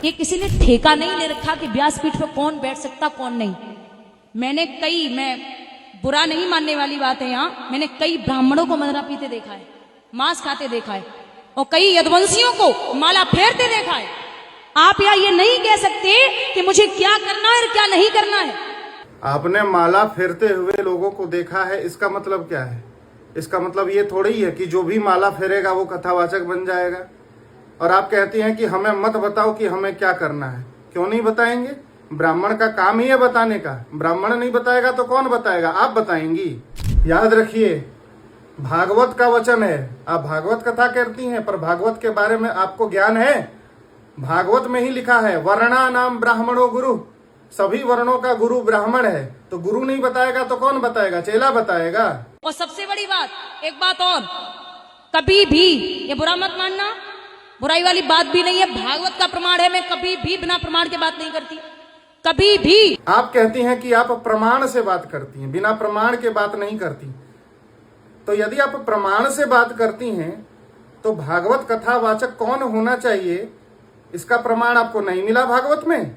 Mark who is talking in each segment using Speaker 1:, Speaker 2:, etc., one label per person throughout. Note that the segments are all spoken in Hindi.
Speaker 1: ये किसी ने ठेका नहीं ले रखा कि व्यासपीठ पर कौन बैठ सकता कौन नहीं। मैं बुरा नहीं मानने वाली बात है, यहाँ मैंने कई ब्राह्मणों को मदरा पीते देखा है, मांस खाते देखा है, और कई यदुवंशियों को माला फेरते देखा है। आप यहाँ ये नहीं कह सकते कि मुझे क्या करना है और क्या नहीं करना है।
Speaker 2: आपने माला फेरते हुए लोगों को देखा है, इसका मतलब क्या है? इसका मतलब ये थोड़ी ही है कि जो भी माला फेरेगा वो कथावाचक बन जाएगा। और आप कहती हैं कि हमें मत बताओ कि हमें क्या करना है। क्यों नहीं बताएंगे? ब्राह्मण का काम ही है बताने का। ब्राह्मण नहीं बताएगा तो कौन बताएगा? आप बताएंगी। याद रखिए, भागवत का वचन है। आप भागवत कथा करती हैं, पर भागवत के बारे में आपको ज्ञान है? भागवत में ही लिखा है वर्णा नाम ब्राह्मणो गुरु, सभी वर्णों का गुरु ब्राह्मण है। तो गुरु नहीं बताएगा तो कौन बताएगा? चेला बताएगा।
Speaker 1: और सबसे बड़ी बात, एक बात और, कभी भी ये बुरा मत मानना, बुराई वाली बात भी नहीं है, भागवत का प्रमाण है। मैं कभी भी बिना प्रमाण के बात नहीं करती, कभी भी।
Speaker 2: आप कहती हैं कि आप प्रमाण से बात करती हैं, बिना प्रमाण के बात नहीं करती। तो यदि आप प्रमाण से बात करती हैं तो भागवत कथावाचक कौन होना चाहिए, इसका प्रमाण आपको नहीं मिला भागवत में।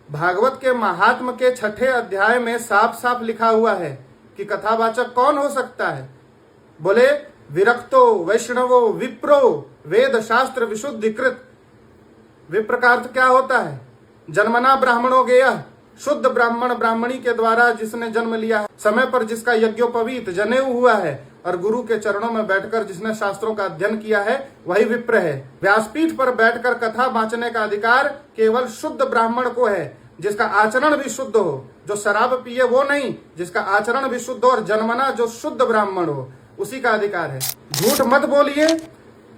Speaker 2: भागवत के महात्म के 6ठे अध्याय में साफ साफ लिखा हुआ है कि कथावाचक कौन हो सकता है। बोले विरक्तो वैष्णवो विप्रो वेद शास्त्र विशुद्धिकृत। विप्र का अर्थ क्या होता है? जन्मना ब्राह्मणो गेय, शुद्ध ब्राह्मण ब्राह्मणी के द्वारा जिसने जन्म लिया है, समय पर जिसका यज्ञोपवीत जनेऊ हुआ है, और गुरु के चरणों में बैठकर जिसने शास्त्रों का अध्ययन किया है, वही विप्र है। व्यासपीठ पर बैठकर कथा बांचने का अधिकार केवल शुद्ध ब्राह्मण को है, जिसका आचरण भी शुद्ध हो। जो शराब पिए वो नहीं, जिसका आचरण भी शुद्ध हो और जन्मना जो शुद्ध ब्राह्मण हो, उसी का अधिकार है। झूठ मत बोलिए,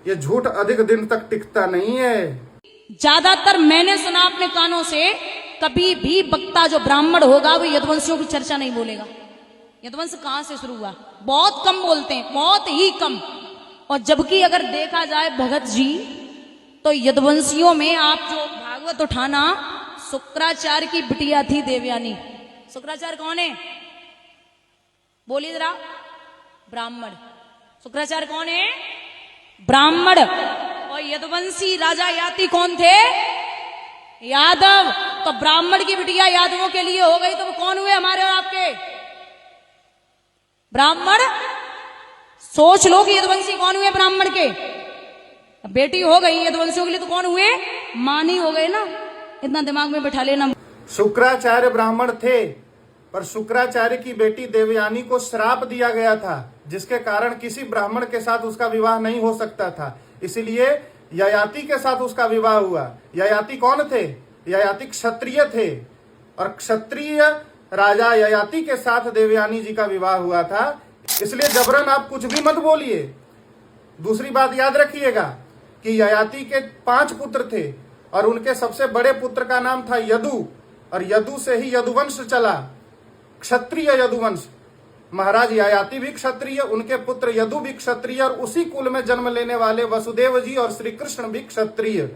Speaker 2: ये झूठ अधिक दिन तक टिकता नहीं है।
Speaker 1: ज्यादातर मैंने सुना अपने कानों से, कभी भी वक्ता जो ब्राह्मण होगा वो यदुवंशियों की चर्चा नहीं बोलेगा। यदुवंश कहां से शुरू हुआ? बहुत कम बोलते हैं, बहुत ही कम। और जबकि अगर देखा जाए भगत जी, तो यदुवंशियों में आप जो भागवत उठाना, शुक्राचार्य की बिटिया थी देवयानी। शुक्राचार्य कौन है? बोलिए जरा। ब्राह्मण। शुक्राचार्य कौन है? ब्राह्मण। और यदुवंशी राजा याति कौन थे? यादव। तो ब्राह्मण की बिटिया यादवों के लिए हो गई, तो वो कौन हुए हमारे और आपके? ब्राह्मण। सोच लो कि यदुवंशी कौन हुए ब्राह्मण के। बेटी हो गई यदुवंशियों के लिए, तो कौन हुए? मानी हो गए ना। इतना दिमाग में बैठा लेना।
Speaker 2: शुक्राचार्य ब्राह्मण थे, पर शुक्राचार्य की बेटी देवयानी को श्राप दिया गया था, जिसके कारण किसी ब्राह्मण के साथ उसका विवाह नहीं हो सकता था। इसलिए ययाति के साथ उसका विवाह हुआ। ययाति कौन थे? ययाति क्षत्रिय थे, और क्षत्रिय राजा ययाति के साथ देवयानी जी का विवाह हुआ था। इसलिए जबरन आप कुछ भी मत बोलिए। दूसरी बात याद रखिएगा कि ययाति के 5 पुत्र थे, और उनके सबसे बड़े पुत्र का नाम था यदु, और यदु से ही यदुवंश चला, क्षत्रिय यदुवंश। महाराज ययाति भी क्षत्रिय, उनके पुत्र यदु भी क्षत्रिय, और उसी कुल में जन्म लेने वाले वसुदेव जी और श्री कृष्ण भी क्षत्रिय।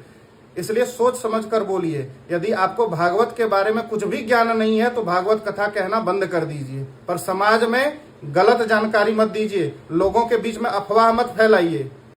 Speaker 2: इसलिए सोच समझ कर बोलिए। यदि आपको भागवत के बारे में कुछ भी ज्ञान नहीं है तो भागवत कथा कहना बंद कर दीजिए, पर समाज में गलत जानकारी मत दीजिए, लोगों के बीच में अफवाह मत फैलाइए।